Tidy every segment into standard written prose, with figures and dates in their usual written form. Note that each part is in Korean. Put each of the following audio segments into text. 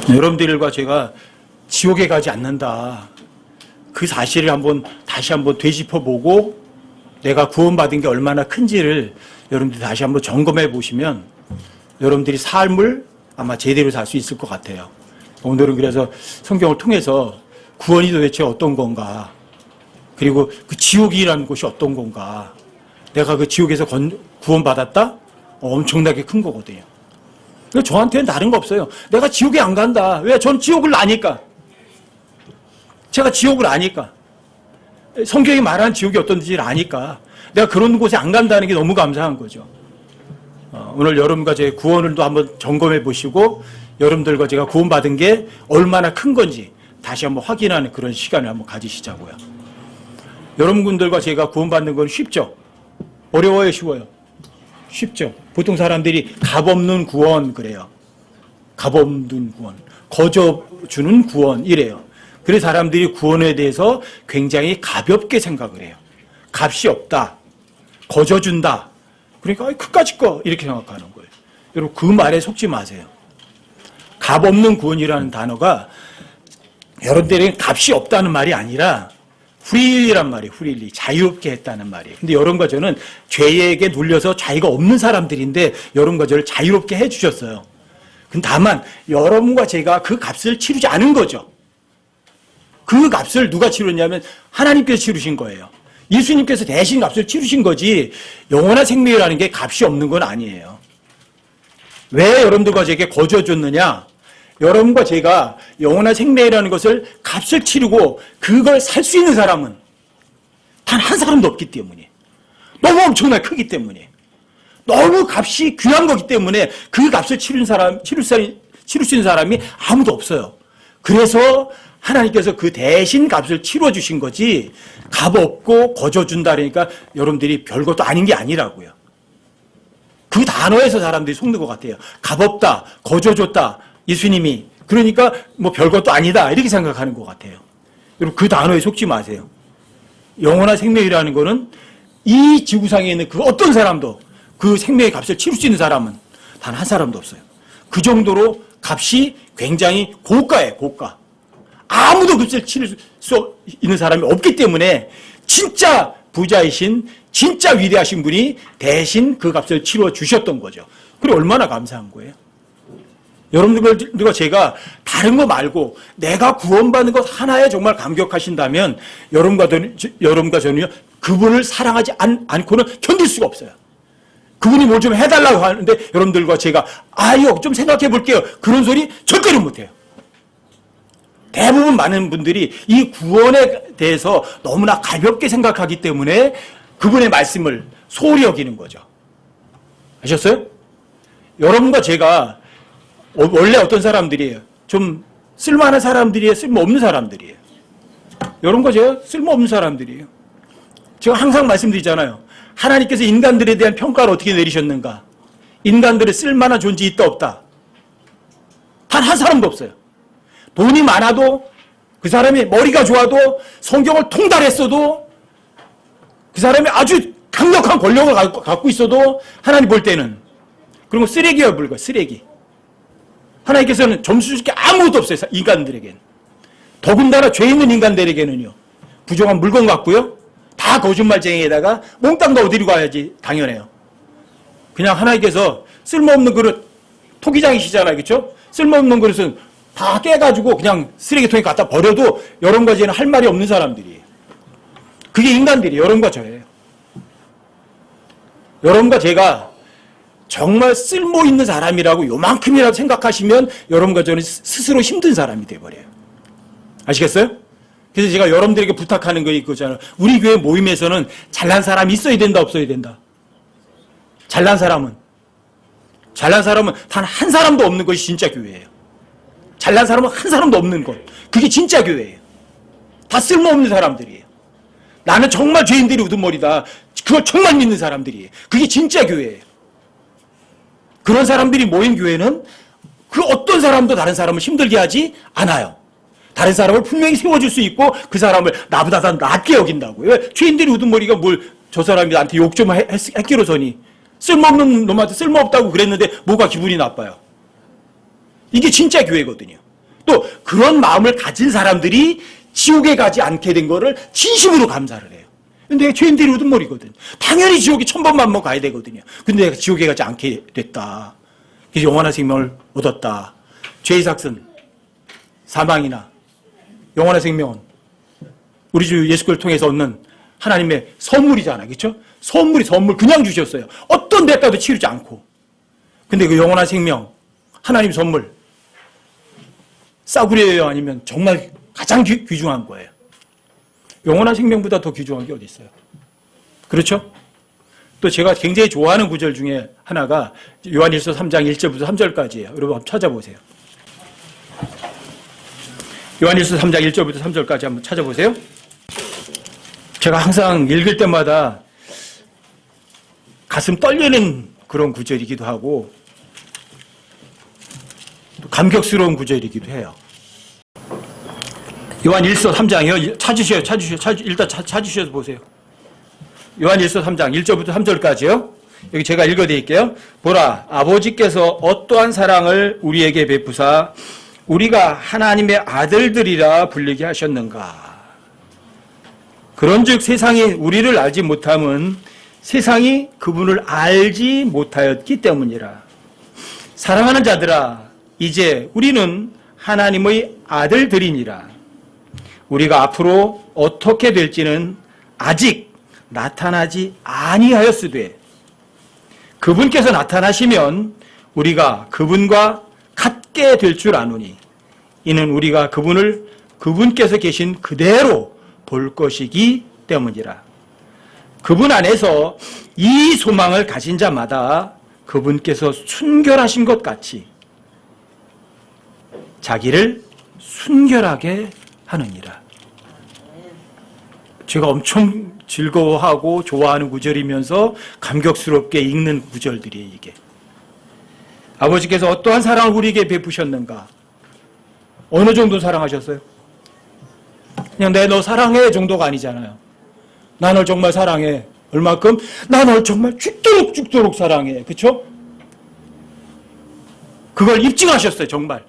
여러분들과 제가 지옥에 가지 않는다. 그 사실을 다시 한번 되짚어보고 내가 구원받은 게 얼마나 큰지를 여러분들이 다시 한번 점검해 보시면 여러분들이 삶을 아마 제대로 살 수 있을 것 같아요. 오늘은 그래서 성경을 통해서 구원이 도대체 어떤 건가, 그리고 그 지옥이라는 곳이 어떤 건가, 내가 그 지옥에서 구원받았다? 엄청나게 큰 거거든요. 저한테는 다른 거 없어요. 내가 지옥에 안 간다. 왜? 전 지옥을 아니까. 제가 지옥을 아니까. 성경이 말하는 지옥이 어떤지를 아니까. 내가 그런 곳에 안 간다는 게 너무 감사한 거죠. 오늘 여러분과 제 구원을 또 한번 점검해 보시고 여러분들과 제가 구원받은 게 얼마나 큰 건지 다시 한번 확인하는 그런 시간을 한번 가지시자고요. 여러분들과 제가 구원받는 건 쉽죠? 어려워요? 쉬워요? 쉽죠? 보통 사람들이 값없는 구원 그래요. 값없는 구원, 거저주는 구원 이래요. 그래서 사람들이 구원에 대해서 굉장히 가볍게 생각을 해요. 값이 없다, 거저준다, 그러니까 그까짓 거 이렇게 생각하는 거예요. 여러분 그 말에 속지 마세요. 값없는 구원이라는 단어가 여러분들에게 값이 없다는 말이 아니라 프리란 말이에요. 프리리, 자유롭게 했다는 말이에요. 근데 여러분과 저는 죄에게 눌려서 자유가 없는 사람들인데 여러분과 저를 자유롭게 해주셨어요. 근데 다만 여러분과 제가 그 값을 치르지 않은 거죠. 그 값을 누가 치렀냐면 하나님께서 치르신 거예요. 예수님께서 대신 값을 치르신 거지 영원한 생명이라는 게 값이 없는 건 아니에요. 왜 여러분들과 제게 거저줬느냐? 여러분과 제가 영원한 생명이라는 것을 값을 치르고 그걸 살 수 있는 사람은 단 한 사람도 없기 때문에, 너무 엄청나게 크기 때문에, 너무 값이 귀한 거기 때문에 그 값을 치를 수 있는 사람이 아무도 없어요. 그래서 하나님께서 그 대신 값을 치러주신 거지 값 없고 거저준다 그러니까 여러분들이 별것도 아닌 게 아니라고요. 그 단어에서 사람들이 속는 것 같아요. 값 없다, 거저줬다, 예수님이. 그러니까 뭐 별것도 아니다 이렇게 생각하는 것 같아요. 여러분 그 단어에 속지 마세요. 영원한 생명이라는 거는 이 지구상에 있는 그 어떤 사람도 그 생명의 값을 치를 수 있는 사람은 단 한 사람도 없어요. 그 정도로 값이 굉장히 고가예요. 고가. 아무도 값을 치를 수 있는 사람이 없기 때문에 진짜 부자이신 진짜 위대하신 분이 대신 그 값을 치러 주셨던 거죠. 그리고 얼마나 감사한 거예요. 여러분들과 제가 다른 거 말고 내가 구원받는 것 하나에 정말 감격하신다면 여러분과 저는요 그분을 사랑하지 않고는 견딜 수가 없어요. 그분이 뭘 좀 해달라고 하는데 여러분들과 제가 아유 좀 생각해 볼게요. 그런 소리 절대로 못해요. 대부분 많은 분들이 이 구원에 대해서 너무나 가볍게 생각하기 때문에 그분의 말씀을 소홀히 여기는 거죠. 아셨어요? 여러분과 제가 원래 어떤 사람들이에요? 좀 쓸만한 사람들이에요? 쓸모없는 사람들이에요? 여러분과 제가 쓸모없는 사람들이에요. 제가 항상 말씀드리잖아요. 하나님께서 인간들에 대한 평가를 어떻게 내리셨는가? 인간들의 쓸만한 존재 있다 없다? 단 한 사람도 없어요. 돈이 많아도 그 사람이 머리가 좋아도 성경을 통달했어도 그 사람이 아주 강력한 권력을 갖고 있어도 하나님 볼 때는 그런 거 쓰레기야 불과 쓰레기. 하나님께서는 점수 줄 게 아무것도 없어요. 인간들에게는. 더군다나 죄 있는 인간들에게는요. 부정한 물건 같고요. 다 거짓말쟁이에다가 몽땅 다 어디로 가야지 당연해요. 그냥 하나님께서 쓸모없는 그릇 토기장이시잖아요. 그렇죠? 쓸모없는 그릇은 다 깨가지고 그냥 쓰레기통에 갖다 버려도 여러분과 저는 할 말이 없는 사람들이에요. 그게 인간들이에요. 여러분과 저예요. 여러분과 제가 정말 쓸모있는 사람이라고 요만큼이라도 생각하시면 여러분과 저는 스스로 힘든 사람이 돼버려요. 아시겠어요? 그래서 제가 여러분들에게 부탁하는 거 있잖아요. 우리 교회 모임에서는 잘난 사람이 있어야 된다 없어야 된다? 잘난 사람은 단 한 사람도 없는 것이 진짜 교회예요. 잘난 사람은 한 사람도 없는 것. 그게 진짜 교회예요. 다 쓸모없는 사람들이에요. 나는 정말 죄인들이 우두머리다. 그걸 정말 믿는 사람들이에요. 그게 진짜 교회예요. 그런 사람들이 모인 교회는 그 어떤 사람도 다른 사람을 힘들게 하지 않아요. 다른 사람을 분명히 세워줄 수 있고 그 사람을 나보다 더 낫게 여긴다고요. 왜? 죄인들이 우두머리가 뭘 저 사람이 나한테 욕 좀 했기로서니 쓸모없는 놈한테 쓸모없다고 그랬는데 뭐가 기분이 나빠요. 이게 진짜 교회거든요. 또 그런 마음을 가진 사람들이 지옥에 가지 않게 된 거를 진심으로 감사를 해요. 근데 내가 죄인들이 우두머리거든. 당연히 지옥에 1000번만 가야 되거든요. 근데 내가 지옥에 가지 않게 됐다. 그래서 영원한 생명을 얻었다. 죄의 삭은 사망이나 영원한 생명은 우리 주 예수 그리스도를 통해서 얻는 하나님의 선물이잖아요. 그렇죠? 선물 그냥 주셨어요. 어떤 대가도 치르지 않고. 근데 그 영원한 생명, 하나님 선물, 싸구려예요? 아니면 정말 가장 귀중한 거예요? 영원한 생명보다 더 귀중한 게 어디 있어요? 그렇죠? 또 제가 굉장히 좋아하는 구절 중에 하나가 요한일서 3장 1절부터 3절까지예요. 여러분 한번 찾아보세요. 요한일서 3장 1절부터 3절까지 한번 찾아보세요. 제가 항상 읽을 때마다 가슴 떨리는 그런 구절이기도 하고 또 감격스러운 구절이기도 해요. 요한일서 3장이요. 찾으셔요. 일단 찾으셔서 보세요. 요한일서 3장 1절부터 3절까지요. 여기 제가 읽어드릴게요. 보라, 아버지께서 어떠한 사랑을 우리에게 베푸사 우리가 하나님의 아들들이라 불리게 하셨는가. 그런즉 세상이 우리를 알지 못함은 세상이 그분을 알지 못하였기 때문이라. 사랑하는 자들아, 이제 우리는 하나님의 아들들이니라. 우리가 앞으로 어떻게 될지는 아직 나타나지 아니하였으되 그분께서 나타나시면 우리가 그분과 같게 될 줄 아노니 이는 우리가 그분께서 계신 그대로 볼 것이기 때문이라. 그분 안에서 이 소망을 가진 자마다 그분께서 순결하신 것 같이 자기를 순결하게 하느니라. 제가 엄청 즐거워하고 좋아하는 구절이면서 감격스럽게 읽는 구절들이에요, 이게. 아버지께서 어떠한 사랑을 우리에게 베푸셨는가? 어느 정도 사랑하셨어요? 그냥 내 너 사랑해 정도가 아니잖아요. 나 널 정말 사랑해. 얼마큼? 나 널 정말 죽도록 사랑해. 그쵸? 그걸 입증하셨어요, 정말.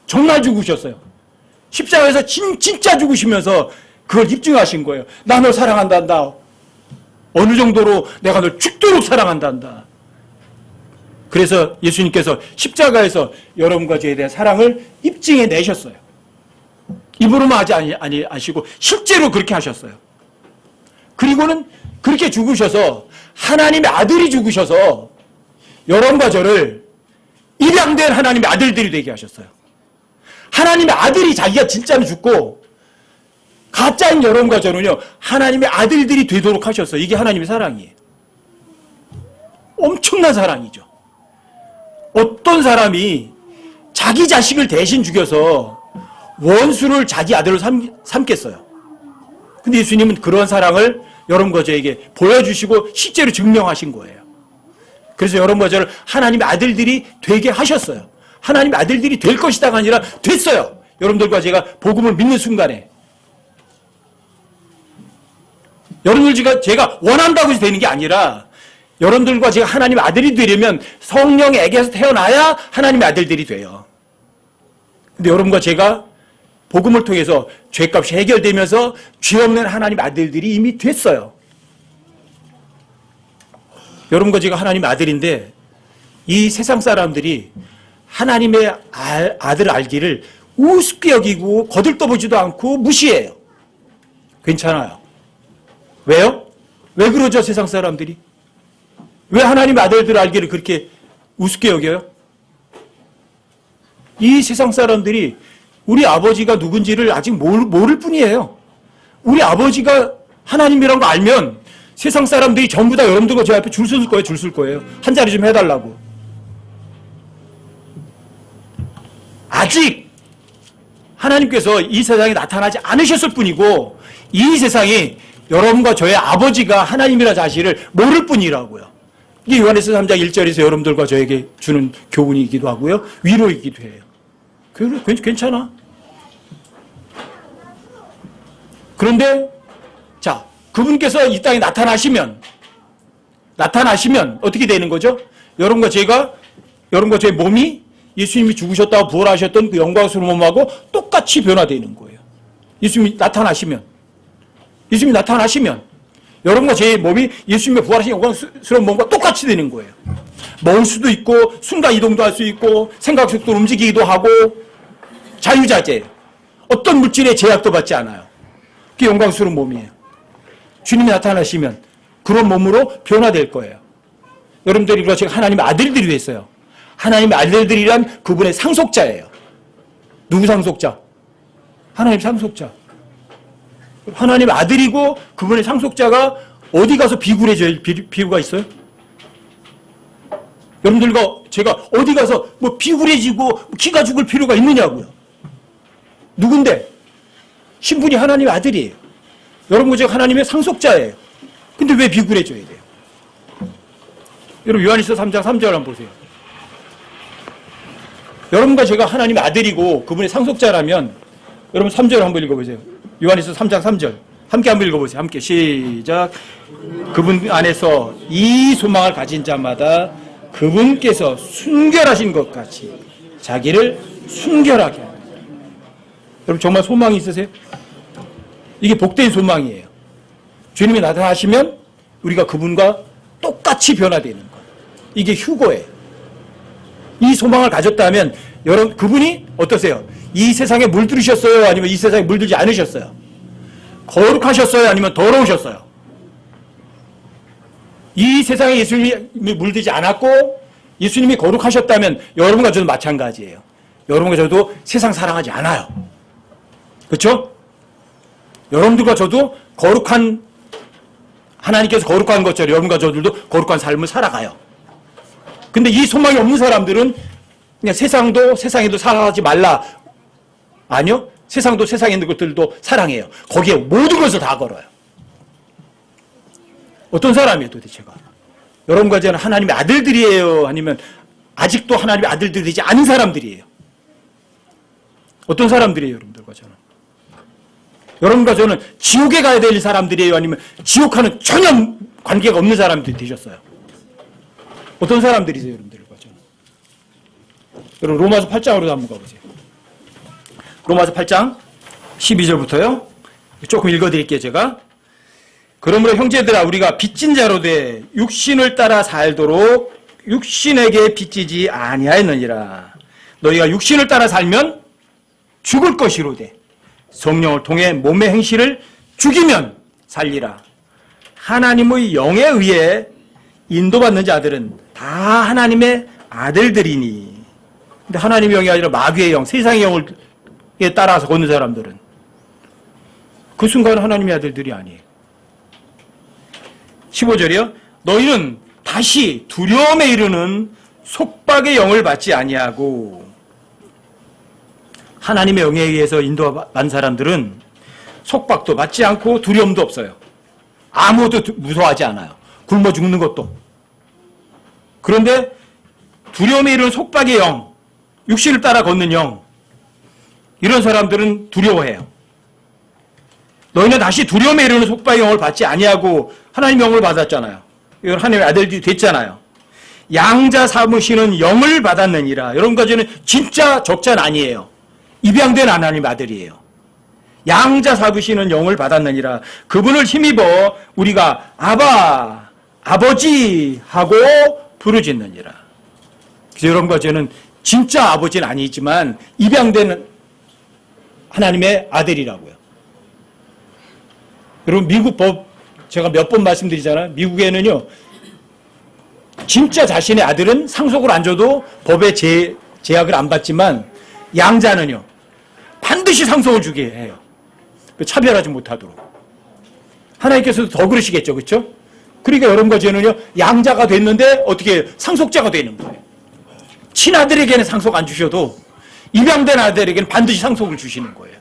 정말 죽으셨어요. 십자가에서 진짜 죽으시면서 그걸 입증하신 거예요. 나 널 사랑한단다. 어느 정도로 내가 널 죽도록 사랑한단다. 그래서 예수님께서 십자가에서 여러분과 저에 대한 사랑을 입증해 내셨어요. 입으로만 하지 아시고 실제로 그렇게 하셨어요. 그리고는 그렇게 죽으셔서 하나님의 아들이 죽으셔서 여러분과 저를 입양된 하나님의 아들들이 되게 하셨어요. 하나님의 아들이 자기가 진짜로 죽고 가짜인 여러분과 저는요 하나님의 아들들이 되도록 하셨어요. 이게 하나님의 사랑이에요. 엄청난 사랑이죠. 어떤 사람이 자기 자식을 대신 죽여서 원수를 자기 아들로 삼겠어요. 근데 예수님은 그런 사랑을 여러분과 저에게 보여주시고 실제로 증명하신 거예요. 그래서 여러분과 저를 하나님의 아들들이 되게 하셨어요. 하나님의 아들들이 될 것이다가 아니라 됐어요. 여러분들과 제가 복음을 믿는 순간에. 여러분들 제가 원한다고 해서 되는 게 아니라 여러분들과 제가 하나님의 아들이 되려면 성령의 에게서 태어나야 하나님의 아들들이 돼요. 근데 여러분과 제가 복음을 통해서 죄값이 해결되면서 죄 없는 하나님의 아들들이 이미 됐어요. 여러분과 제가 하나님의 아들인데 이 세상 사람들이 하나님의 아들 알기를 우습게 여기고 거들떠보지도 않고 무시해요. 괜찮아요. 왜요? 왜 그러죠, 세상 사람들이? 왜 하나님의 아들들 알기를 그렇게 우습게 여겨요? 이 세상 사람들이 우리 아버지가 누군지를 아직 모를 뿐이에요. 우리 아버지가 하나님이라는 거 알면 세상 사람들이 전부 다 여러분들과 제 앞에 줄 설 거예요. 한 자리 좀 해달라고. 아직 하나님께서 이 세상에 나타나지 않으셨을 뿐이고 이 세상이 여러분과 저의 아버지가 하나님이라 사실을 모를 뿐이라고요. 이게 요한일서 3장 1절에서 여러분들과 저에게 주는 교훈이기도 하고요. 위로이기도 해요. 괜찮아. 그런데 자, 그분께서 이 땅에 나타나시면 어떻게 되는 거죠? 여러분과 저의 몸이 예수님이 죽으셨다고 부활하셨던 그 영광스러운 몸하고 똑같이 변화되는 거예요. 예수님이 나타나시면 여러분과 제 몸이 예수님의 부활하신 영광스러운 몸과 똑같이 되는 거예요. 먹을 수도 있고 순간 이동도 할 수 있고 생각 속도로 움직이기도 하고 자유자재예요. 어떤 물질의 제약도 받지 않아요. 그게 영광스러운 몸이에요. 주님이 나타나시면 그런 몸으로 변화될 거예요. 여러분들이 그렇지 하나님의 아들들이 됐어요. 하나님의 아들들이란 그분의 상속자예요. 누구 상속자? 하나님 상속자. 하나님의 아들이고 그분의 상속자가 어디 가서 비굴해질 필요가 있어요? 여러분들과 제가 어디 가서 뭐 비굴해지고 기가 죽을 필요가 있느냐고요. 누군데? 신분이 하나님의 아들이에요. 여러분과 제가 하나님의 상속자예요. 근데 왜 비굴해져야 돼요? 여러분 요한일서 3장 3절 한번 보세요. 여러분과 제가 하나님의 아들이고 그분의 상속자라면 여러분 3절 한번 읽어보세요. 요한일서 3장 3절 함께 한번 읽어보세요. 함께 시작. 그분 안에서 이 소망을 가진 자마다 그분께서 순결하신 것 같이 자기를 순결하게 합니다. 여러분 정말 소망이 있으세요? 이게 복된 소망이에요. 주님이 나타나시면 우리가 그분과 똑같이 변화되는 거예요. 이게 휴거예요. 이 소망을 가졌다면 여러분 그분이 어떠세요? 이 세상에 물들으셨어요? 아니면 이 세상에 물들지 않으셨어요? 거룩하셨어요? 아니면 더러우셨어요? 이 세상에 예수님이 물들지 않았고 예수님이 거룩하셨다면 여러분과 저도 마찬가지예요. 여러분과 저도 세상 사랑하지 않아요. 그렇죠? 여러분들과 저도 거룩한 하나님께서 거룩한 것처럼 여러분과 저들도 거룩한 삶을 살아가요. 근데 이 소망이 없는 사람들은 그냥 세상에도 사랑하지 말라. 아니요. 세상도 세상에 있는 것들도 사랑해요. 거기에 모든 것을 다 걸어요. 어떤 사람이에요 도대체가? 여러분과 저는 하나님의 아들들이에요? 아니면 아직도 하나님의 아들들이 되지 않은 사람들이에요? 어떤 사람들이에요 여러분들과 저는? 여러분과 저는 지옥에 가야 될 사람들이에요? 아니면 지옥하는 전혀 관계가 없는 사람들이 되셨어요? 어떤 사람들이세요 여러분들과 저는? 여러분 로마서 8장으로 한번 가보세요. 로마서 8장 12절부터요. 조금 읽어드릴게요 제가. 그러므로 형제들아 우리가 빚진 자로 돼 육신을 따라 살도록 육신에게 빚지지 아니하였느니라. 너희가 육신을 따라 살면 죽을 것이로되 성령을 통해 몸의 행실을 죽이면 살리라. 하나님의 영에 의해 인도받는 자들은 다 하나님의 아들들이니. 근데 하나님의 영이 아니라 마귀의 영, 세상의 영을 따라서 걷는 사람들은 그 순간 하나님의 아들들이 아니에요. 15절이요. 너희는 다시 두려움에 이르는 속박의 영을 받지 아니하고. 하나님의 영에 의해서 인도받은 사람들은 속박도 받지 않고 두려움도 없어요. 아무것도 무서워하지 않아요. 굶어 죽는 것도. 그런데 두려움에 이르는 속박의 영, 육신을 따라 걷는 영, 이런 사람들은 두려워해요. 너희는 다시 두려움에 이르는 속박의 영을 받지 아니하고 하나님의 영을 받았잖아요. 이건 하나님의 아들들이 됐잖아요. 양자 삼으시는 영을 받았느니라. 여러분과 저는 진짜 적자는 아니에요. 입양된 하나님의 아들이에요. 양자 삼으시는 영을 받았느니라. 그분을 힘입어 우리가 아바, 아버지 하고 부르짖느니라. 그래서 여러분과 저는 진짜 아버지는 아니지만 입양된 하나님의 아들이라고요. 여러분 미국 법 제가 몇 번 말씀드리잖아요. 미국에는요 진짜 자신의 아들은 상속을 안 줘도 법의 제약을 안 받지만 양자는요 반드시 상속을 주게 해요. 차별하지 못하도록. 하나님께서도 더 그러시겠죠. 그렇죠? 그러니까 여러분과 저는요 양자가 됐는데 어떻게 상속자가 되는 거예요. 친아들에게는 상속 안 주셔도 입양된 아들에게는 반드시 상속을 주시는 거예요.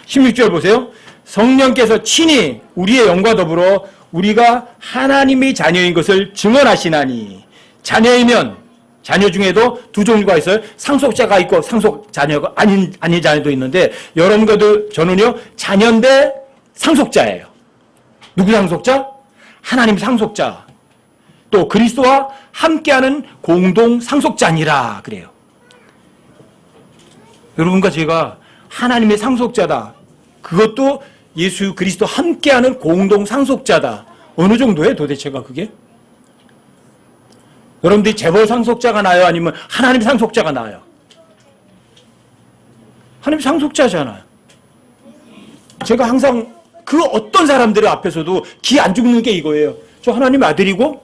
16절 보세요. 성령께서 친히 우리의 영과 더불어 우리가 하나님의 자녀인 것을 증언하시나니. 자녀이면 자녀 중에도 두 종류가 있어요. 상속자가 있고 상속 자녀가 아닌 자녀도 있는데 여러분과도 저는요 자녀인데 상속자예요. 누구 상속자? 하나님 상속자. 또 그리스도와 함께하는 공동 상속자니라 그래요. 여러분과 제가 하나님의 상속자다. 그것도 예수 그리스도 함께하는 공동 상속자다. 어느 정도예요 도대체가 그게? 여러분들이 재벌 상속자가 나아요? 아니면 하나님 상속자가 나아요? 하나님 상속자잖아요. 제가 항상 그 어떤 사람들 앞에서도 기 안 죽는 게 이거예요. 저 하나님 아들이고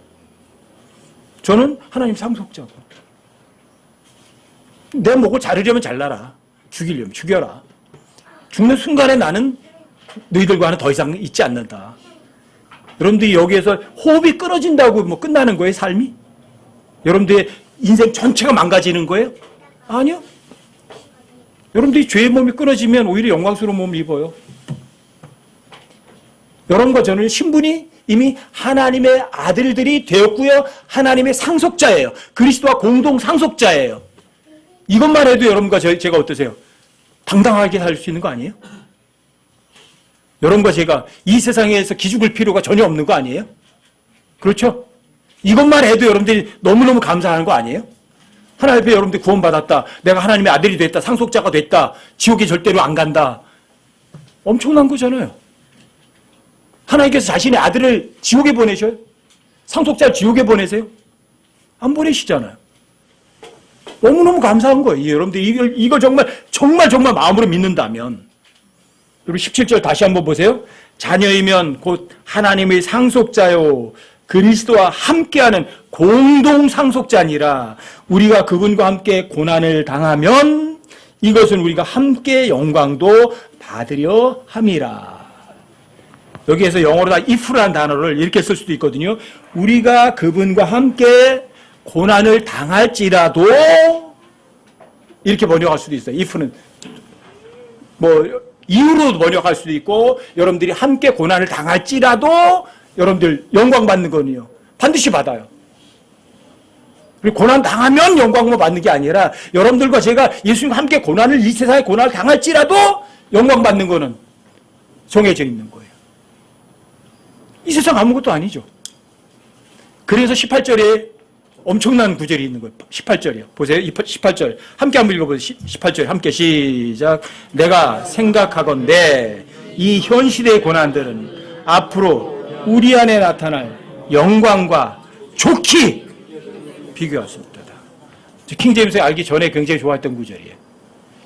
저는 하나님 상속자고. 내 목을 자르려면 잘라라. 죽이려면 죽여라. 죽는 순간에 나는 너희들과는 더 이상 있지 않는다. 여러분들이 여기에서 호흡이 끊어진다고 뭐 끝나는 거예요, 삶이? 여러분들의 인생 전체가 망가지는 거예요? 아니요. 여러분들이 죄의 몸이 끊어지면 오히려 영광스러운 몸을 입어요. 여러분과 저는 신분이 이미 하나님의 아들들이 되었고요. 하나님의 상속자예요. 그리스도와 공동 상속자예요. 이것만 해도 여러분과 제가 어떠세요? 당당하게 살 수 있는 거 아니에요? 여러분과 제가 이 세상에서 기죽을 필요가 전혀 없는 거 아니에요? 그렇죠? 이것만 해도 여러분들이 너무너무 감사하는 거 아니에요? 하나님 앞에 여러분들이 구원받았다. 내가 하나님의 아들이 됐다. 상속자가 됐다. 지옥에 절대로 안 간다. 엄청난 거잖아요. 하나님께서 자신의 아들을 지옥에 보내셔요? 상속자를 지옥에 보내세요? 안 보내시잖아요. 너무너무 감사한 거예요. 여러분들 이걸 정말 마음으로 믿는다면. 그리고 17절 다시 한번 보세요. 자녀이면 곧 하나님의 상속자요 그리스도와 함께하는 공동 상속자니라. 우리가 그분과 함께 고난을 당하면 이것은 우리가 함께 영광도 받으려 함이라. 여기에서 영어로 다 if라는 단어를 이렇게 쓸 수도 있거든요. 우리가 그분과 함께 고난을 당할지라도 이렇게 번역할 수도 있어요. if는 뭐 이유로 번역할 수도 있고 여러분들이 함께 고난을 당할지라도 여러분들 영광 받는 거는요. 반드시 받아요. 그리고 고난 당하면 영광만 받는 게 아니라 여러분들과 제가 예수님과 함께 이 세상에 고난을 당할지라도 영광 받는 거는 정해져 있는 거예요. 이 세상 아무것도 아니죠. 그래서 18절에 엄청난 구절이 있는 거예요. 18절이요. 보세요. 18절. 함께 한번 읽어보세요. 18절. 함께 시작. 내가 생각하건대 이 현 시대의 고난들은 앞으로 우리 안에 나타날 영광과 좋게 비교할 수 없다. 킹제임스 알기 전에 굉장히 좋아했던 구절이에요.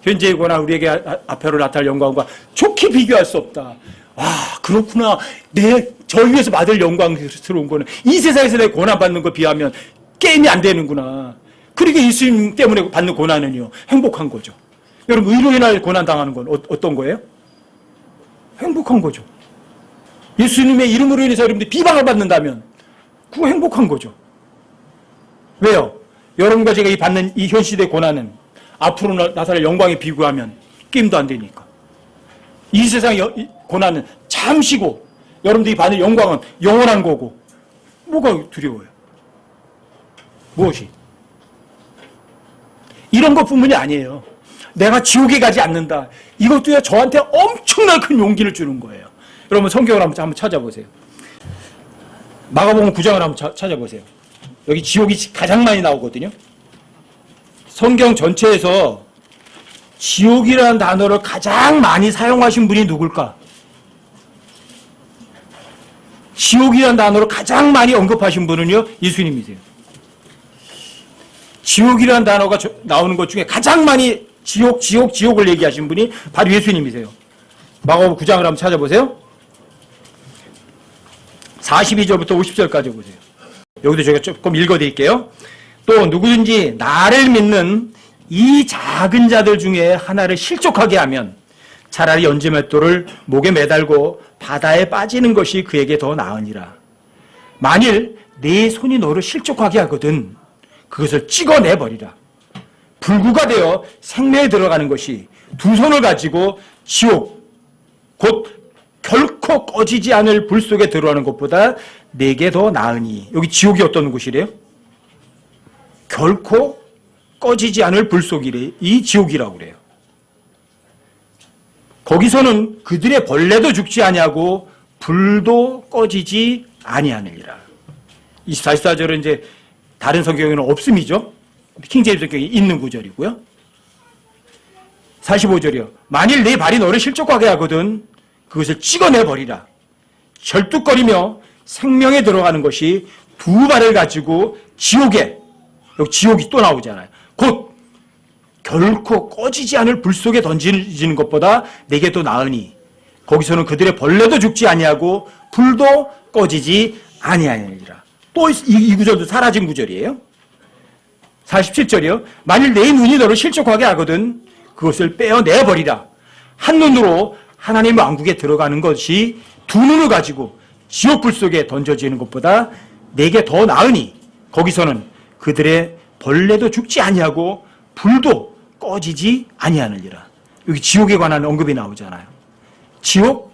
현재의 고난 우리에게 앞으로 나타날 영광과 좋게 비교할 수 없다. 아, 그렇구나. 저 위에서 받을 영광스러운 거는 이 세상에서 내 고난 받는 거 비하면 게임이 안 되는구나. 그러니까 예수님 때문에 받는 고난은요, 행복한 거죠. 여러분, 의로 인할 고난 당하는 건 어떤 거예요? 행복한 거죠. 예수님의 이름으로 인해서 여러분들이 비방을 받는다면 그거 행복한 거죠. 왜요? 여러분과 제가 받는 이 현 시대 고난은 앞으로 나타날 영광에 비교하면 게임도 안 되니까. 이 세상의 고난은 잠시고 여러분들이 받는 영광은 영원한 거고 뭐가 두려워요? 무엇이? 이런 것뿐만이 아니에요. 내가 지옥에 가지 않는다. 이것도요 저한테 엄청나게 큰 용기를 주는 거예요. 여러분 성경을 한번 찾아보세요. 마가복음 9장을 한번 찾아보세요. 여기 지옥이 가장 많이 나오거든요. 성경 전체에서 지옥이라는 단어를 가장 많이 사용하신 분이 누굴까? 지옥이라는 단어를 가장 많이 언급하신 분은요, 예수님이세요. 지옥이라는 단어가 나오는 것 중에 가장 많이 지옥을 얘기하신 분이 바로 예수님이세요. 마가복음 9장을 한번 찾아보세요. 42절부터 50절까지 보세요. 여기도 제가 조금 읽어드릴게요. 또 누구든지 나를 믿는 이 작은 자들 중에 하나를 실족하게 하면 차라리 연지맷돌을 목에 매달고 바다에 빠지는 것이 그에게 더 나으니라. 만일 네 손이 너를 실족하게 하거든 그것을 찍어내버리라. 불구가 되어 생매에 들어가는 것이 두 손을 가지고 지옥 곧 결코 꺼지지 않을 불 속에 들어가는 것보다 내게 더 나으니. 여기 지옥이 어떤 곳이래요? 결코 꺼지지 않을 불 속이래. 이 지옥이라고 그래요. 거기서는 그들의 벌레도 죽지 아니하고 불도 꺼지지 아니하느니라. 24절은 이제 다른 성경에는 없음이죠. 킹제임스 성경에 있는 구절이고요. 45절이요. 만일 내 발이 너를 실족하게 하거든 그것을 찍어내버리라. 절뚝거리며 생명에 들어가는 것이 두 발을 가지고 지옥에, 여기 지옥이 또 나오잖아요. 곧 결코 꺼지지 않을 불 속에 던지는 것보다 내게 더 나으니 거기서는 그들의 벌레도 죽지 아니하고 불도 꺼지지 아니하니라. 또 이 구절도 사라진 구절이에요. 47절이요. 만일 내 눈이 너를 실족하게 하거든 그것을 빼어내버리라. 한 눈으로 하나님 왕국에 들어가는 것이 두 눈을 가지고 지옥불 속에 던져지는 것보다 내게 더 나으니 거기서는 그들의 벌레도 죽지 아니하고 불도 꺼지지 아니하느니라. 여기 지옥에 관한 언급이 나오잖아요. 지옥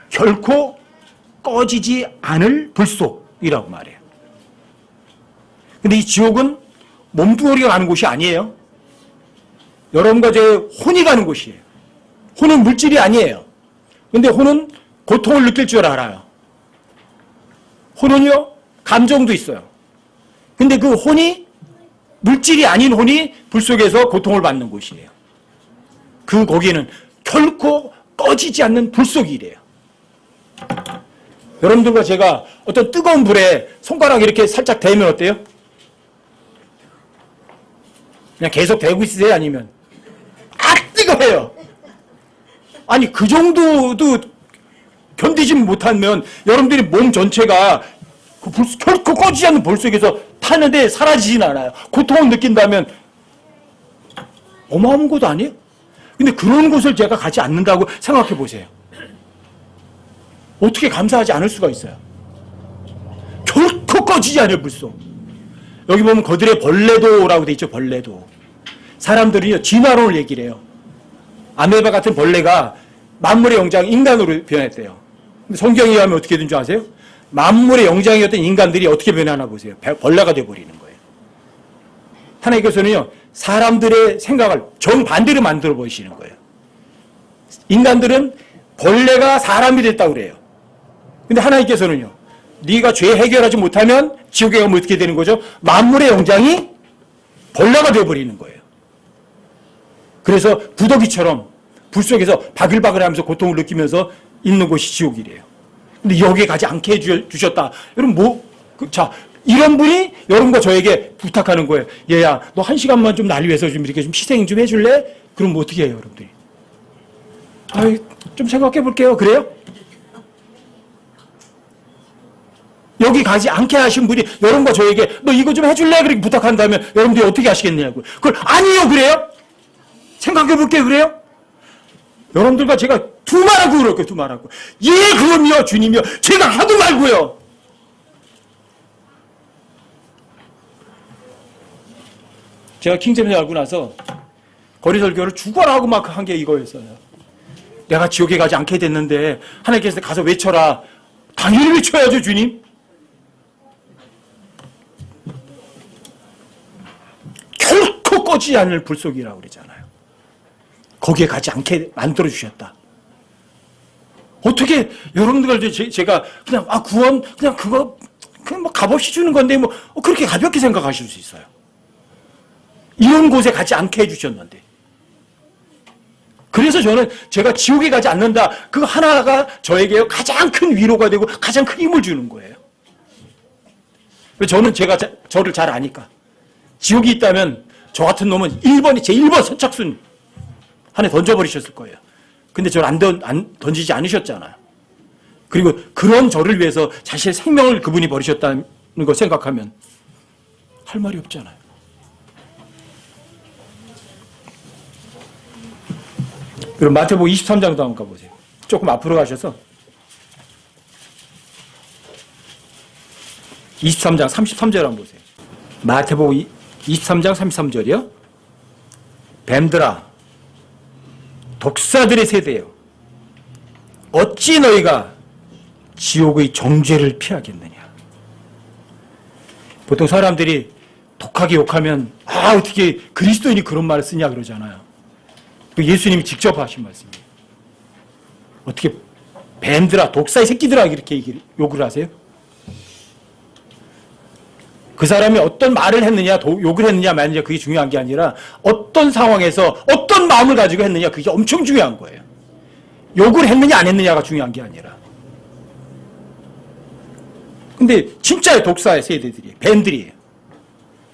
결코 꺼지지 않을 불속이라고 말해요. 근데 이 지옥은 몸뚱어리가 가는 곳이 아니에요. 여러분과 제 혼이 가는 곳이에요. 혼은 물질이 아니에요. 근데 혼은 고통을 느낄 줄 알아요. 혼은요, 감정도 있어요. 근데 그 혼이, 물질이 아닌 혼이 불 속에서 고통을 받는 곳이에요. 거기에는 결코 꺼지지 않는 불속이래요. 여러분들과 제가 어떤 뜨거운 불에 손가락 이렇게 살짝 대면 어때요? 그냥 계속 대고 있으세요? 아니면 뜨거워요. 아니 그 정도도 견디지 못하면 여러분들이 몸 전체가 결코 꺼지지 않는 불 속에서 타는데 사라지진 않아요. 고통을 느낀다면 어마어마한 것도 아니에요? 근데 그런 곳을 제가 가지 않는다고 생각해 보세요. 어떻게 감사하지 않을 수가 있어요? 결코 꺼지지 않을 불속. 여기 보면 거들의 벌레도라고 돼 있죠. 벌레도. 사람들이 진화론을 얘기를 해요. 아메바 같은 벌레가 만물의 영장 인간으로 변했대요. 근데 성경에 의하면 어떻게 된 줄 아세요? 만물의 영장이었던 인간들이 어떻게 변하나 보세요. 벌레가 되어버리는 거예요. 하나님께서는요, 사람들의 생각을 정반대로 만들어 보시는 거예요. 인간들은 벌레가 사람이 됐다고 그래요. 근데 하나님께서는요, 네가 죄 해결하지 못하면 지옥에 가면 어떻게 되는 거죠? 만물의 영장이 벌레가 되어버리는 거예요. 그래서 부더기처럼 불 속에서 바글바글 하면서 고통을 느끼면서 있는 곳이 지옥이래요. 근데 여기에 가지 않게 해주셨다. 여러분, 이런 분이 여러분과 저에게 부탁하는 거예요. 얘야, 너 1시간만 좀 날 위해서 좀 이렇게 좀 희생 좀 해줄래? 그럼 뭐 어떻게 해요, 여러분들이? 좀 생각해 볼게요. 그래요? 여기 가지 않게 하신 분이 여러분과 저에게 너 이거 좀 해줄래? 그렇게 부탁한다면 여러분들이 어떻게 하시겠냐고요. 그걸 아니요, 그래요? 생각해 볼게요, 그래요? 여러분들과 제가 두말하고 그럴게요, 두말하고. 예, 그럼요, 주님이요. 제가 하도 말고요. 제가 킹제임스 알고 나서 거리 설교를 죽어라 하고 막 한 게 이거였어요. 내가 지옥에 가지 않게 됐는데 하나님께서 가서 외쳐라. 당연히 외쳐야죠, 주님. 결코 꺼지지 않을 불속이라고 그러잖아요. 거기에 가지 않게 만들어주셨다. 어떻게 여러분들 제가 그냥 구원 그냥 그거 그냥 뭐 값없이 주는 건데 뭐 그렇게 가볍게 생각하실 수 있어요. 이런 곳에 가지 않게 해주셨는데. 그래서 저는 제가 지옥에 가지 않는다. 그 하나가 저에게 가장 큰 위로가 되고 가장 큰 힘을 주는 거예요. 저는 저를 잘 아니까. 지옥이 있다면 저 같은 놈은 제 1번 선착순 안에 던져버리셨을 거예요. 근데 저를 안 던지지 않으셨잖아요. 그리고 그런 저를 위해서 자신의 생명을 그분이 버리셨다는 거 생각하면 할 말이 없잖아요. 그럼 마태복음 23장도 한번 가보세요. 조금 앞으로 가셔서 23장 33절 한번 보세요. 마태복음 23장 33절이요. 뱀들아, 독사들의 세대여, 어찌 너희가 지옥의 정죄를 피하겠느냐. 보통 사람들이 독하게 욕하면 어떻게 그리스도인이 그런 말을 쓰냐 그러잖아요. 예수님이 직접 하신 말씀이에요. 어떻게 뱀들아, 독사의 새끼들아 이렇게 욕을 하세요? 그 사람이 어떤 말을 했느냐, 욕을 했느냐, 말느냐, 그게 중요한 게 아니라 어떤 상황에서 어떤 마음을 가지고 했느냐, 그게 엄청 중요한 거예요. 욕을 했느냐, 안 했느냐가 중요한 게 아니라. 근데 진짜의 독사의 세대들이에요. 뱀들이에요.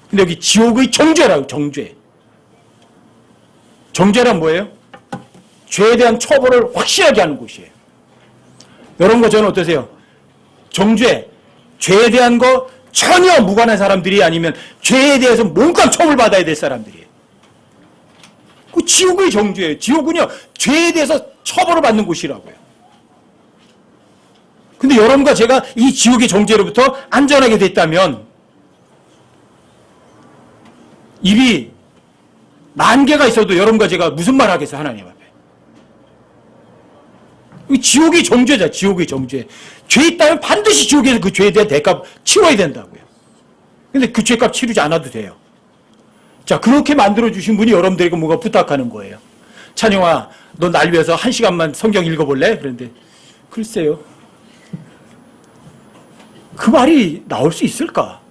근데 여기 지옥의 정죄라고, 정죄. 정죄란 뭐예요? 죄에 대한 처벌을 확실하게 하는 곳이에요. 이런 거 저는 어떠세요? 정죄, 죄에 대한 거 전혀 무관한 사람들이 아니면 죄에 대해서 뭔가 처벌받아야 될 사람들이에요. 그 지옥의 정죄예요. 지옥은요, 죄에 대해서 처벌을 받는 곳이라고요. 근데 여러분과 제가 이 지옥의 정죄로부터 안전하게 됐다면 입이 10,000개가 있어도 여러분과 제가 무슨 말 하겠어요, 하나님 앞에. 지옥의 정죄자, 지옥의 정죄. 죄 있다면 반드시 지옥에서 그 죄에 대한 대값 치러야 된다고요. 근데 그 죄값 치르지 않아도 돼요. 자, 그렇게 만들어주신 분이 여러분들에게 뭔가 부탁하는 거예요. 찬영아, 너 날 위해서 1시간만 성경 읽어볼래? 그런데, 글쎄요. 그 말이 나올 수 있을까?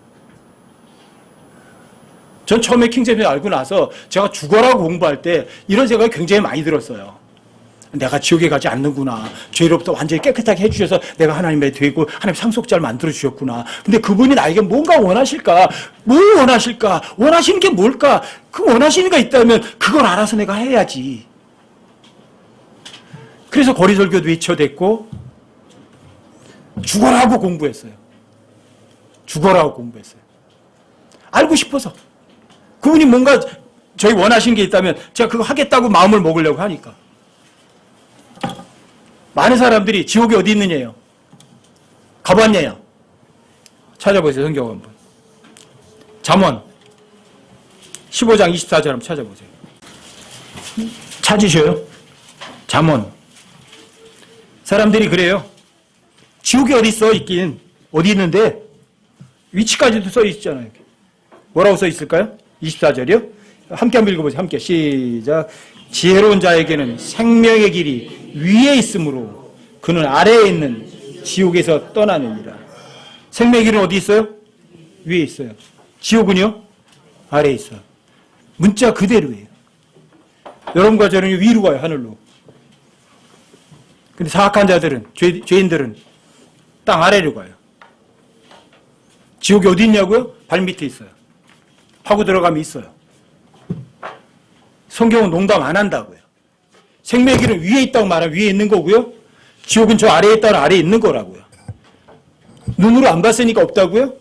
전 처음에 킹제임스 알고 나서 제가 죽어라고 공부할 때 이런 생각이 굉장히 많이 들었어요. 내가 지옥에 가지 않는구나. 죄로부터 완전히 깨끗하게 해주셔서 내가 하나님의 되고 하나님 상속자를 만들어주셨구나. 근데 그분이 나에게 뭔가 원하실까? 뭘 원하실까? 원하시는 게 뭘까? 그 원하시는 게 있다면 그걸 알아서 내가 해야지. 그래서 거리설교도 외쳐댔고 죽어라고 공부했어요. 죽어라고 공부했어요. 알고 싶어서. 그분이 뭔가 저희 원하시는 게 있다면 제가 그거 하겠다고 마음을 먹으려고 하니까. 많은 사람들이 지옥이 어디 있느냐요? 가봤냐요? 찾아보세요. 성경 한번. 잠언 15장 24절 한번 찾아보세요. 찾으셔요? 잠언. 사람들이 그래요. 지옥이 어디 있어? 있긴. 어디 있는데? 위치까지도 써 있잖아요. 뭐라고 써 있을까요? 24절이요? 함께 한번 읽어보세요. 함께. 시작. 지혜로운 자에게는 생명의 길이 위에 있으므로 그는 아래에 있는 지옥에서 떠나느니라. 생명의 길은 어디 있어요? 위에 있어요. 지옥은요? 아래에 있어요. 문자 그대로예요. 여러분과 저는 위로 가요, 하늘로. 근데 사악한 자들은, 죄인들은 땅 아래로 가요. 지옥이 어디 있냐고요? 발 밑에 있어요. 파고 들어가면 있어요. 성경은 농담 안 한다고요. 생명의 길은 위에 있다고 말하면 위에 있는 거고요. 지옥은 저 아래에 있다고 아래에 있는 거라고요. 눈으로 안 봤으니까 없다고요?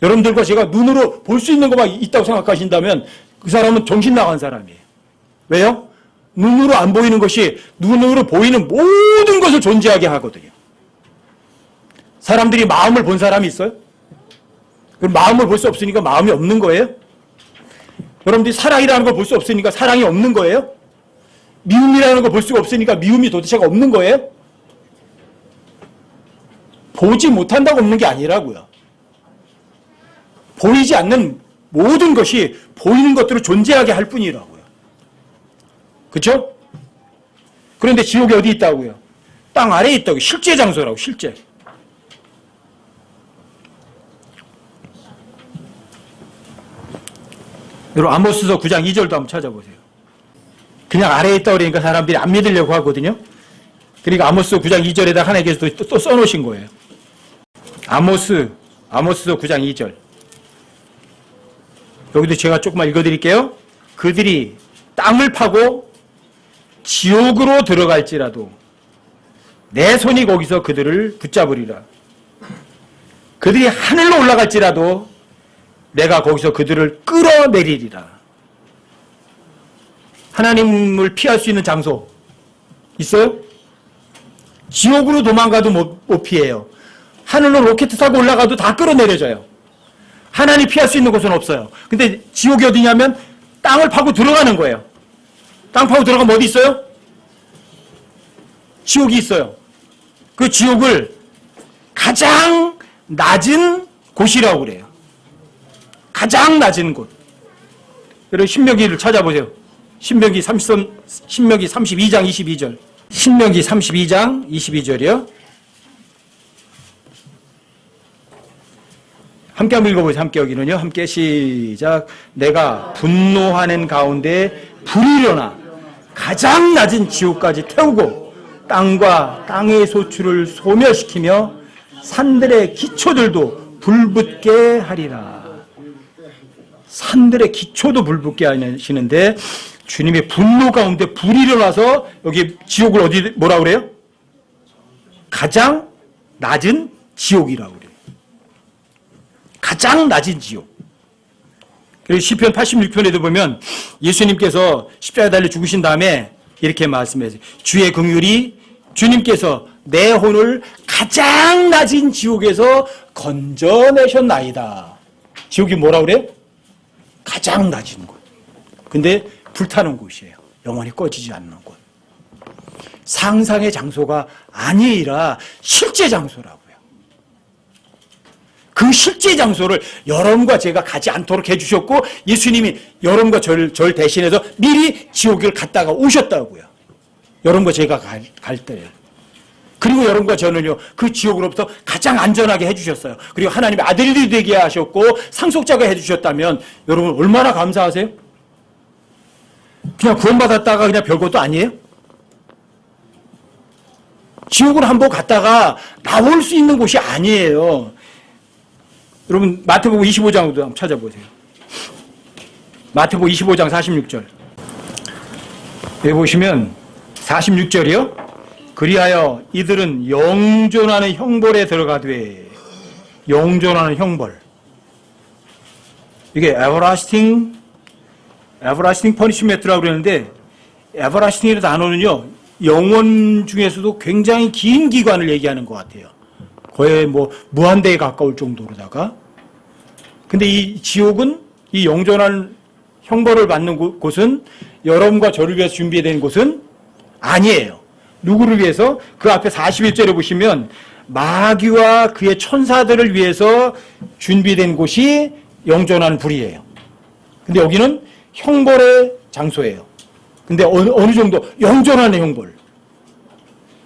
여러분들과 제가 눈으로 볼 수 있는 것만 있다고 생각하신다면 그 사람은 정신 나간 사람이에요. 왜요? 눈으로 안 보이는 것이 눈으로 보이는 모든 것을 존재하게 하거든요. 사람들이 마음을 본 사람이 있어요? 그럼 마음을 볼 수 없으니까 마음이 없는 거예요? 여러분들이 사랑이라는 걸 볼 수 없으니까 사랑이 없는 거예요? 미움이라는 걸 볼 수가 없으니까 미움이 도대체가 없는 거예요? 보지 못한다고 없는 게 아니라고요. 보이지 않는 모든 것이 보이는 것들을 존재하게 할 뿐이라고요. 그렇죠? 그런데 지옥이 어디 있다고요? 땅 아래에 있다고요. 실제 장소라고, 실제. 여러분 아모스서 9장 2절도 한번 찾아보세요. 그냥 아래에 있다고 그러니까 사람들이 안 믿으려고 하거든요. 그러니까 아모스 9장 2절에다 하나님께서 또 써놓으신 거예요. 아모스서 9장 2절. 여기도 제가 조금만 읽어드릴게요. 그들이 땅을 파고 지옥으로 들어갈지라도 내 손이 거기서 그들을 붙잡으리라. 그들이 하늘로 올라갈지라도 내가 거기서 그들을 끌어내리리라. 하나님을 피할 수 있는 장소 있어요? 지옥으로 도망가도 못 피해요. 하늘로 로켓 타고 올라가도 다 끌어내려져요. 하나님 피할 수 있는 곳은 없어요. 근데 지옥이 어디냐면 땅을 파고 들어가는 거예요. 땅 파고 들어가면 어디 있어요? 지옥이 있어요. 그 지옥을 가장 낮은 곳이라고 그래요. 가장 낮은 곳. 여러분 신명기를 찾아보세요. 신명기 32장 22절. 신명기 32장 22절이요. 함께 한번 읽어보세요. 함께 여기는요. 함께 시작. 내가 분노하는 가운데 불이 일어나 가장 낮은 지옥까지 태우고 땅과 땅의 소출을 소멸시키며 산들의 기초들도 불붙게 하리라. 산들의 기초도 불붙게 하시는데 주님의 분노 가운데 불이 일어나서 여기 지옥을 어디 뭐라 그래요? 가장 낮은 지옥이라고 그래요. 가장 낮은 지옥. 그리고 시편 86편에도 보면 예수님께서 십자가에 달려 죽으신 다음에 이렇게 말씀하세요. 주의 긍휼이 주님께서 내 혼을 가장 낮은 지옥에서 건져내셨나이다. 지옥이 뭐라 그래요? 가장 낮은 곳. 근데 불타는 곳이에요. 영원히 꺼지지 않는 곳. 상상의 장소가 아니라 실제 장소라고요. 그 실제 장소를 여러분과 제가 가지 않도록 해주셨고 예수님이 여러분과 절 대신해서 미리 지옥을 갔다가 오셨다고요. 여러분과 제가 갈 때에. 그리고 여러분과 저는요 그 지옥으로부터 가장 안전하게 해주셨어요. 그리고 하나님의 아들이 되게 하셨고 상속자가 해주셨다면 여러분 얼마나 감사하세요? 그냥 구원받았다가 그냥 별것도 아니에요? 지옥을 한번 갔다가 나올 수 있는 곳이 아니에요. 여러분 마태복음 25장도 한번 찾아보세요. 마태복음 25장 46절. 여기 보시면 46절이요. 그리하여 이들은 영존하는 형벌에 들어가되, 영존하는 형벌. 이게 everlasting punishment라고 그러는데 everlasting이라는 단어는요 영원 중에서도 굉장히 긴 기간을 얘기하는 것 같아요. 거의 뭐 무한대에 가까울 정도로다가. 근데 이 지옥은 이 영존한 형벌을 받는 곳은 여러분과 저를 위해서 준비된 곳은 아니에요. 누구를 위해서? 그 앞에 41절에 보시면 마귀와 그의 천사들을 위해서 준비된 곳이 영존한 불이에요. 근데 여기는 형벌의 장소예요. 근데 어느 정도? 영존한 형벌.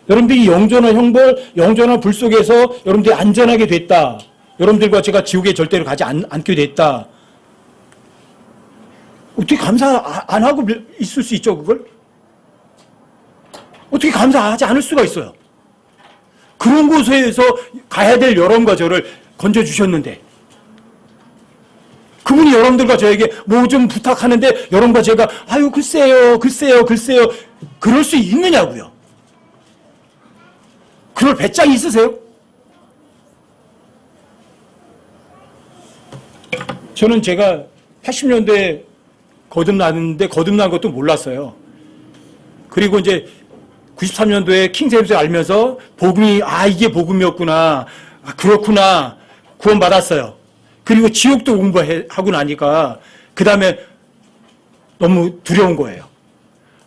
여러분들이 영존한 형벌, 영존한 불 속에서 여러분들이 안전하게 됐다. 여러분들과 제가 지옥에 절대로 가지 않게 됐다. 어떻게 감사 안 하고 있을 수 있죠, 그걸? 어떻게 감사하지 않을 수가 있어요? 그런 곳에서 가야 될 여러분과 저를 건져주셨는데, 그분이 여러분들과 저에게 뭐 좀 부탁하는데, 여러분과 제가, 아유, 글쎄요. 그럴 수 있느냐고요? 그럴 배짱이 있으세요? 저는 제가 80년대에 거듭났는데, 거듭난 것도 몰랐어요. 그리고 이제 93년도에 킹제임스 알면서 복음이 이게 복음이었구나. 그렇구나. 구원받았어요. 그리고 지옥도 공부하고 나니까 그 다음에 너무 두려운 거예요.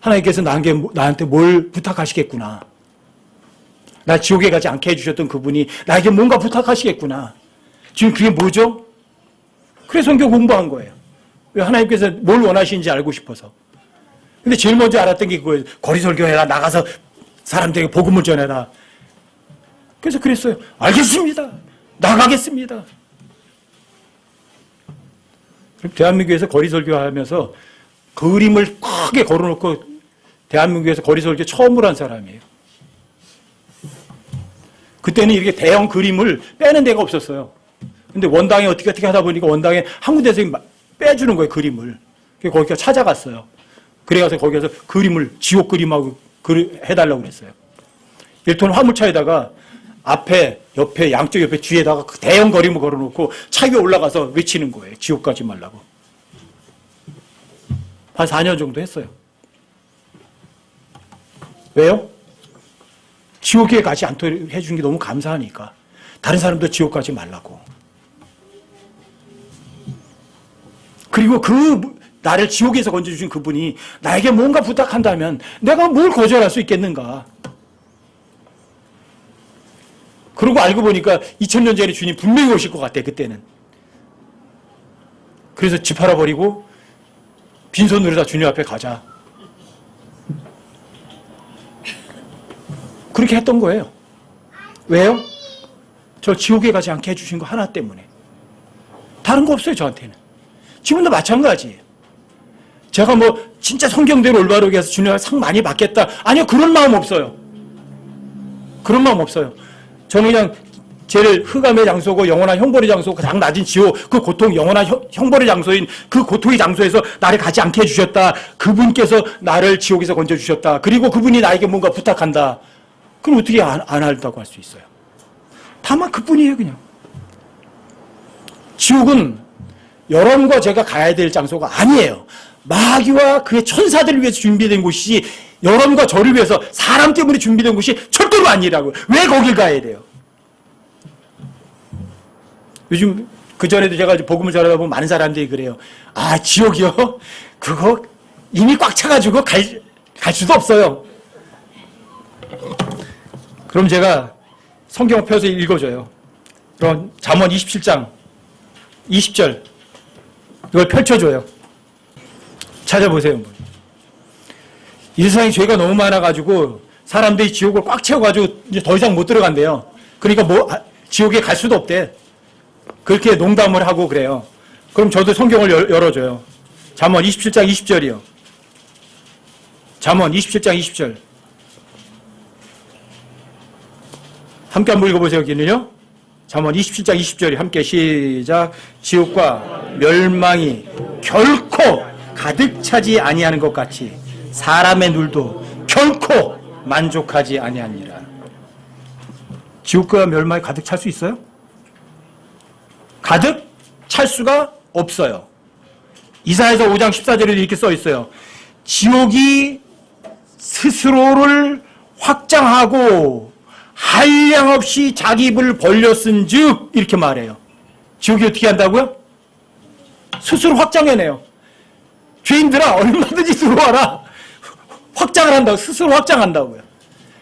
하나님께서 나한테 뭘 부탁하시겠구나. 나 지옥에 가지 않게 해주셨던 그분이 나에게 뭔가 부탁하시겠구나. 지금 그게 뭐죠? 그래서 성경 공부한 거예요. 왜 하나님께서 뭘 원하시는지 알고 싶어서. 근데 제일 먼저 알았던 게 그거예요. 거리 설교해라. 나가서 사람들에게 복음을 전해라. 그래서 그랬어요. 알겠습니다. 나가겠습니다. 대한민국에서 거리 설교하면서 그림을 크게 걸어놓고 대한민국에서 거리 설교 처음으로 한 사람이에요. 그때는 이렇게 대형 그림을 빼는 데가 없었어요. 근데 원당에 어떻게 하다 보니까 원당에 한 군데서 빼주는 거예요, 그림을. 그래서 거기가 찾아갔어요. 그래가서 거기서 그림을, 지옥 그림하고 해달라고 그랬어요. 1톤 화물차에다가 앞에, 옆에, 양쪽 옆에, 뒤에다가 그 대형 그림을 걸어놓고 차 위에 올라가서 외치는 거예요. 지옥 가지 말라고. 한 4년 정도 했어요. 왜요? 지옥에 가지 않도록 해준 게 너무 감사하니까. 다른 사람도 지옥 가지 말라고. 그리고 나를 지옥에서 건져주신 그분이 나에게 뭔가 부탁한다면 내가 뭘 거절할 수 있겠는가. 그러고 알고 보니까 2000년 전에 주님 분명히 오실 것 같아, 그때는. 그래서 집 하나 버리고 빈손으로 다 주님 앞에 가자. 그렇게 했던 거예요. 왜요? 저 지옥에 가지 않게 해주신 거 하나 때문에. 다른 거 없어요, 저한테는. 지금도 마찬가지예요. 제가 뭐 진짜 성경대로 올바르게 해서 주님의 상 많이 받겠다. 아니요, 그런 마음 없어요. 그런 마음 없어요. 저는 그냥 제일 흑암의 장소고 영원한 형벌의 장소고 가장 낮은 지옥, 그 고통, 영원한 형벌의 장소인 그 고통의 장소에서 나를 가지 않게 해주셨다. 그분께서 나를 지옥에서 건져주셨다. 그리고 그분이 나에게 뭔가 부탁한다. 그럼 어떻게 안 한다고 할 수 있어요? 다만 그뿐이에요, 그냥. 지옥은 여러분과 제가 가야 될 장소가 아니에요. 마귀와 그의 천사들을 위해서 준비된 곳이지 여러분과 저를 위해서 사람 때문에 준비된 곳이 절대로 아니라고요. 왜 거길 가야 돼요? 요즘 그전에도 제가 복음을 전하다 보면 많은 사람들이 그래요. 아, 지옥이요? 그거 이미 꽉 차가지고 갈 수도 없어요. 그럼 제가 성경을 펴서 읽어줘요. 그럼 잠언 27장 20절 이걸 펼쳐줘요. 찾아보세요. 이 세상에 죄가 너무 많아가지고 사람들이 지옥을 꽉 채워가지고 이제 더 이상 못 들어간대요. 그러니까 지옥에 갈 수도 없대. 그렇게 농담을 하고 그래요. 그럼 저도 성경을 열어줘요. 잠언 27장 20절이요. 잠언 27장 20절. 함께 한번 읽어보세요. 여기는요. 잠언 27장 20절이 함께 시작. 지옥과 멸망이 결코 가득 차지 아니하는 것 같이 사람의 눈도 결코 만족하지 아니하니라. 지옥과 멸망이 가득 찰 수 있어요? 가득 찰 수가 없어요. 이사야서 5장 14절에 이렇게 써 있어요. 지옥이 스스로를 확장하고 한량없이 자기 입을 벌렸은 즉 이렇게 말해요. 지옥이 어떻게 한다고요? 스스로 확장해내요. 죄인들아 얼마든지 들어와라. 확장을 한다고. 스스로 확장한다고요.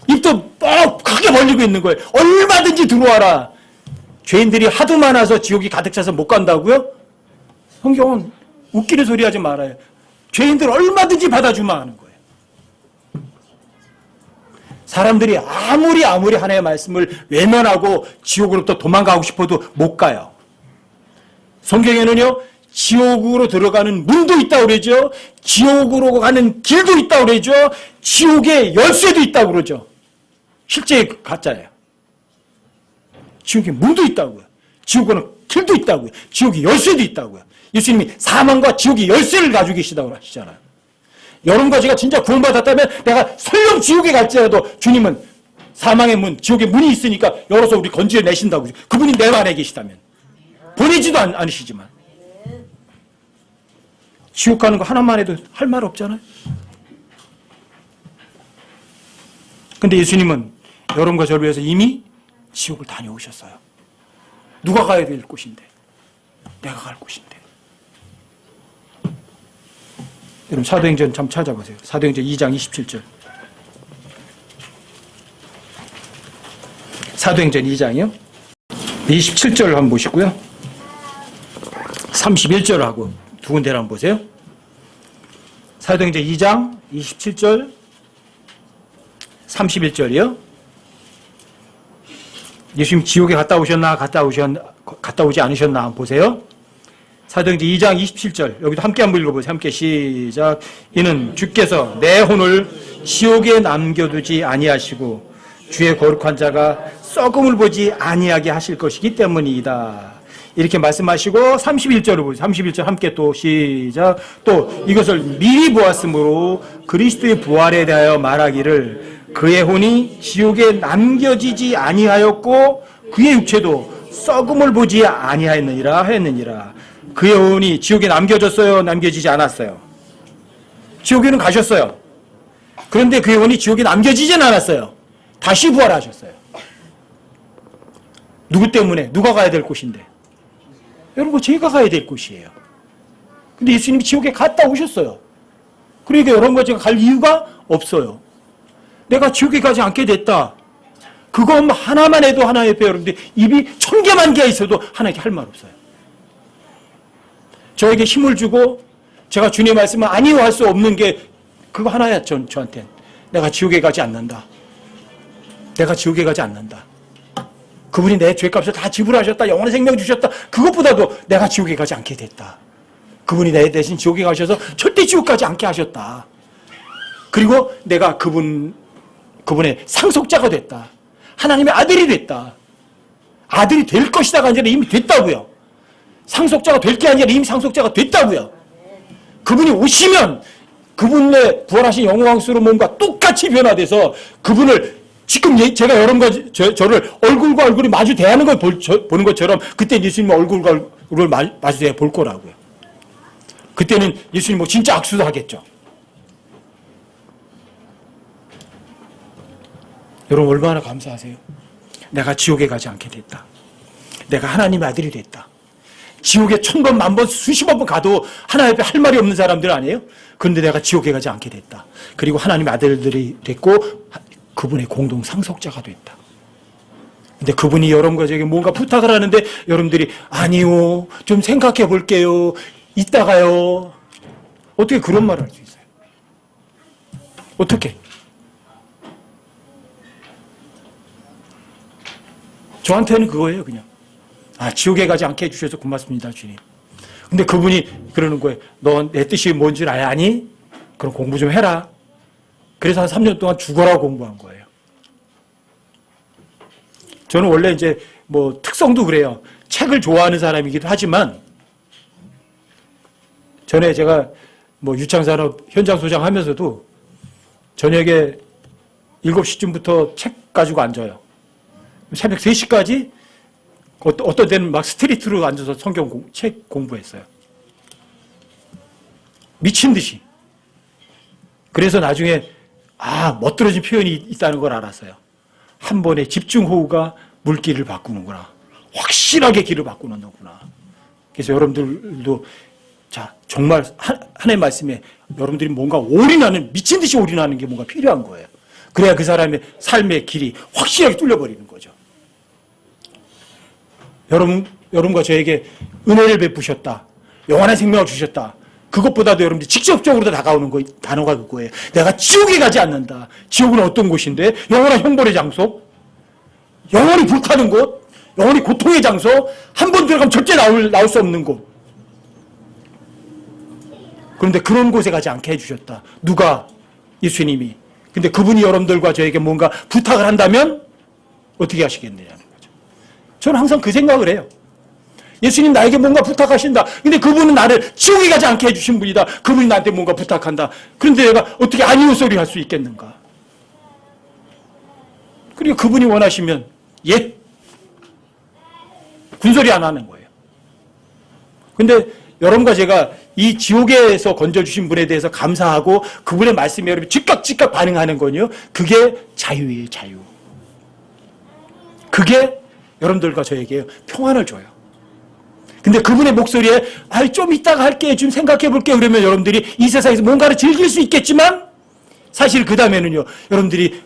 입도 뻑 크게 벌리고 있는 거예요. 얼마든지 들어와라. 죄인들이 하도 많아서 지옥이 가득 차서 못 간다고요? 성경은 웃기는 소리 하지 말아요. 죄인들 얼마든지 받아주면 하는 거예요. 사람들이 아무리 하나님의 말씀을 외면하고 지옥으로부터 도망가고 싶어도 못 가요. 성경에는요, 지옥으로 들어가는 문도 있다고 그러죠. 지옥으로 가는 길도 있다고 그러죠. 지옥의 열쇠도 있다고 그러죠. 실제 가짜예요. 지옥에 문도 있다고요. 지옥에는 길도 있다고요. 지옥에 열쇠도 있다고요. 예수님이 사망과 지옥의 열쇠를 가지고 계시다고 하시잖아요. 여러분과 제가 진짜 구원받았다면 내가 설령 지옥에 갈지라도 주님은 사망의 문, 지옥의 문이 있으니까 열어서 우리 건져내신다고. 그분이 내 안에 계시다면. 보내지도 않으시지만. 지옥 가는 거 하나만 해도 할 말 없잖아요. 근데 예수님은 여러분과 저를 위해서 이미 지옥을 다녀오셨어요. 누가 가야 될 곳인데? 내가 갈 곳인데. 여러분 사도행전 참 찾아보세요. 사도행전 2장 27절. 사도행전 2장이요. 27절을 한번 보시고요. 31절을 하고 두 군데를 한번 보세요. 사도행전 2장 27절 31절이요. 예수님 지옥에 갔다 오지 않으셨나 한번 보세요. 사도행전 2장 27절 여기도 함께 한번 읽어보세요. 함께 시작. 이는 주께서 내 혼을 지옥에 남겨두지 아니하시고 주의 거룩한 자가 썩음을 보지 아니하게 하실 것이기 때문이다. 이렇게 말씀하시고 31절을 보세요. 31절 함께 또 시작. 또 이것을 미리 보았으므로 그리스도의 부활에 대하여 말하기를 그의 혼이 지옥에 남겨지지 아니하였고 그의 육체도 썩음을 보지 아니하였느니라 했느니라. 그의 혼이 지옥에 남겨졌어요? 남겨지지 않았어요? 지옥에는 가셨어요. 그런데 그의 혼이 지옥에 남겨지진 않았어요. 다시 부활하셨어요. 누구 때문에? 누가 가야 될 곳인데? 여러분, 제가 가야 될 곳이에요. 근데 예수님이 지옥에 갔다 오셨어요. 그러니까 여러분과 제가 갈 이유가 없어요. 내가 지옥에 가지 않게 됐다. 그거 하나만 해도 하나님 옆에 여러분들 입이 1000개만 개 있어도 하나님께 할 말 없어요. 저에게 힘을 주고 제가 주님의 말씀을 아니요 할 수 없는 게 그거 하나야. 저한테는. 내가 지옥에 가지 않는다. 내가 지옥에 가지 않는다. 그분이 내 죄값을 다 지불하셨다. 영원한 생명 주셨다. 그것보다도 내가 지옥에 가지 않게 됐다. 그분이 내 대신 지옥에 가셔서 절대 지옥 가지 않게 하셨다. 그리고 내가 그분의 상속자가 됐다. 하나님의 아들이 됐다. 아들이 될 것이다가 아니라 이미 됐다고요. 상속자가 될 게 아니라 이미 상속자가 됐다고요. 그분이 오시면 그분의 부활하신 영광스러운 몸과 똑같이 변화돼서 그분을 지금 제가 여러분과 저를 얼굴과 얼굴이 마주 대하는 걸 보는 것처럼 그때 예수님 얼굴과 얼굴을 마주 대해 볼 거라고요. 그때는 예수님 뭐 진짜 악수도 하겠죠. 여러분 얼마나 감사하세요? 내가 지옥에 가지 않게 됐다. 내가 하나님의 아들이 됐다. 지옥에 1000번, 10,000번, 수십만 번 가도 하나님 앞에 할 말이 없는 사람들 아니에요? 그런데 내가 지옥에 가지 않게 됐다. 그리고 하나님의 아들들이 됐고 그분의 공동 상속자가 됐다. 근데 그분이 여러분과 저에게 뭔가 부탁을 하는데 여러분들이 아니요, 좀 생각해 볼게요, 이따가요. 어떻게 그런 말을 할 수 있어요? 어떻게? 저한테는 그거예요, 그냥. 지옥에 가지 않게 해주셔서 고맙습니다, 주님. 근데 그분이 그러는 거예요. 너 내 뜻이 뭔지 아니? 그럼 공부 좀 해라. 그래서 한 3년 동안 죽어라 공부한 거예요. 저는 원래 이제 뭐 특성도 그래요. 책을 좋아하는 사람이기도 하지만 전에 제가 뭐 유창산업 현장 소장 하면서도 저녁에 7시쯤부터 책 가지고 앉아요. 새벽 3시까지 어떤 때는 막 스트리트로 앉아서 책 공부했어요. 미친 듯이. 그래서 나중에 멋들어진 표현이 있다는 걸 알았어요. 한 번의 집중호우가 물길을 바꾸는구나. 확실하게 길을 바꾸는구나. 그래서 여러분들도 정말 하나님의 말씀에 여러분들이 뭔가 올인하는, 미친 듯이 올인하는 게 뭔가 필요한 거예요. 그래야 그 사람의 삶의 길이 확실하게 뚫려버리는 거죠. 여러분과 저에게 은혜를 베푸셨다. 영원한 생명을 주셨다. 그것보다도 여러분들이 직접적으로 다가오는 단어가 그거예요. 내가 지옥에 가지 않는다. 지옥은 어떤 곳인데? 영원한 형벌의 장소? 영원히 불타는 곳? 영원히 고통의 장소? 한 번 들어가면 절대 나올 수 없는 곳. 그런데 그런 곳에 가지 않게 해주셨다. 누가? 예수님이. 근데 그분이 여러분들과 저에게 뭔가 부탁을 한다면 어떻게 하시겠느냐는 거죠. 저는 항상 그 생각을 해요. 예수님 나에게 뭔가 부탁하신다. 근데 그분은 나를 지옥에 가지 않게 해주신 분이다. 그분이 나한테 뭔가 부탁한다. 그런데 내가 어떻게 아니요 소리 할 수 있겠는가? 그리고 그분이 원하시면 예? 군소리 안 하는 거예요. 근데 여러분과 제가 이 지옥에서 건져주신 분에 대해서 감사하고 그분의 말씀에 여러분 즉각 반응하는 거요. 그게 자유예요, 자유. 그게 여러분들과 저에게 평안을 줘요. 근데 그분의 목소리에 좀 이따가 할게, 좀 생각해 볼게 그러면 여러분들이 이 세상에서 뭔가를 즐길 수 있겠지만 사실 그 다음에는요, 여러분들이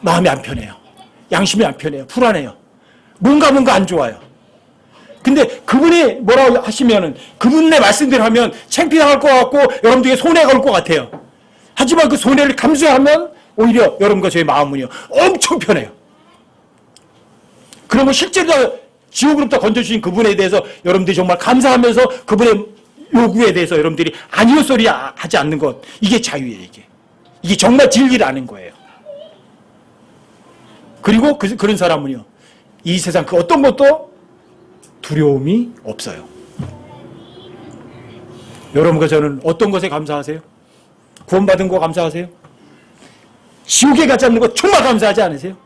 마음이 안 편해요. 양심이 안 편해요. 불안해요. 뭔가 안 좋아요. 근데 그분이 뭐라고 하시면은 그분의 말씀대로 하면 창피할 것 같고 여러분들에게 손해가 올 것 같아요. 하지만 그 손해를 감수하면 오히려 여러분과 저의 마음은요, 엄청 편해요. 그러면 실제로 지옥으로부터 건져주신 그분에 대해서 여러분들이 정말 감사하면서 그분의 요구에 대해서 여러분들이 아니요 소리 하지 않는 것, 이게 자유예요. 이게 정말 진리를 아는 거예요. 그리고 그런 사람은요, 이 세상 그 어떤 것도 두려움이 없어요. 여러분과 저는 어떤 것에 감사하세요? 구원받은 거 감사하세요? 지옥에 가지 않는 거 정말 감사하지 않으세요?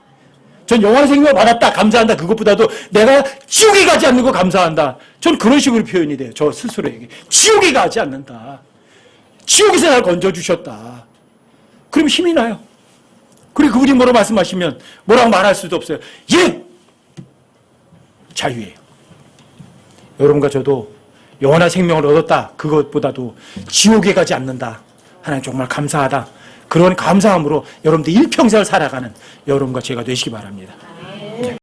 전 영원한 생명을 받았다 감사한다. 그것보다도 내가 지옥에 가지 않는 거 감사한다. 전 그런 식으로 표현이 돼요. 저 스스로에게. 지옥에 가지 않는다. 지옥에서 날 건져주셨다. 그럼 힘이 나요. 그리고 그분이 뭐라고 말씀하시면 뭐라고 말할 수도 없어요. 예! 자유예요. 여러분과 저도 영원한 생명을 얻었다. 그것보다도 지옥에 가지 않는다. 하나님 정말 감사하다. 그런 감사함으로 여러분들 일평생을 살아가는 여러분과 제가 되시기 바랍니다.